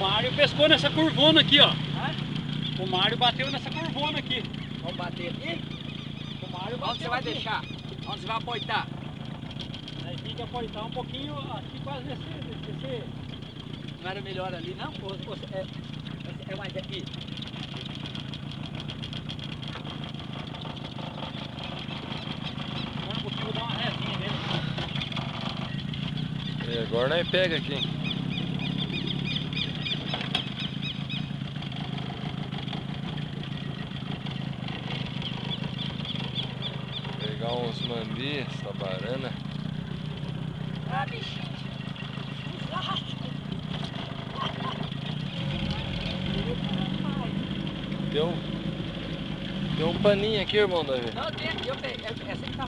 Mário pescou nessa curvona aqui, ó. O Mário bateu nessa curvona aqui. Vamos bater aqui? O Mário bateu. Onde você vai aqui. deixar? Onde você vai apoiar? Aí tem que apoiar um pouquinho aqui, quase nesse... Não era melhor ali, não? Ou é mais aqui? Agora um pouquinho, vou dar uma resinha nele. E agora nós pega aqui. Pegar uns mambis, tabarana. Ah, bichinho. Deu um paninho aqui, irmão Davi. Não, tem aqui, essa aqui tá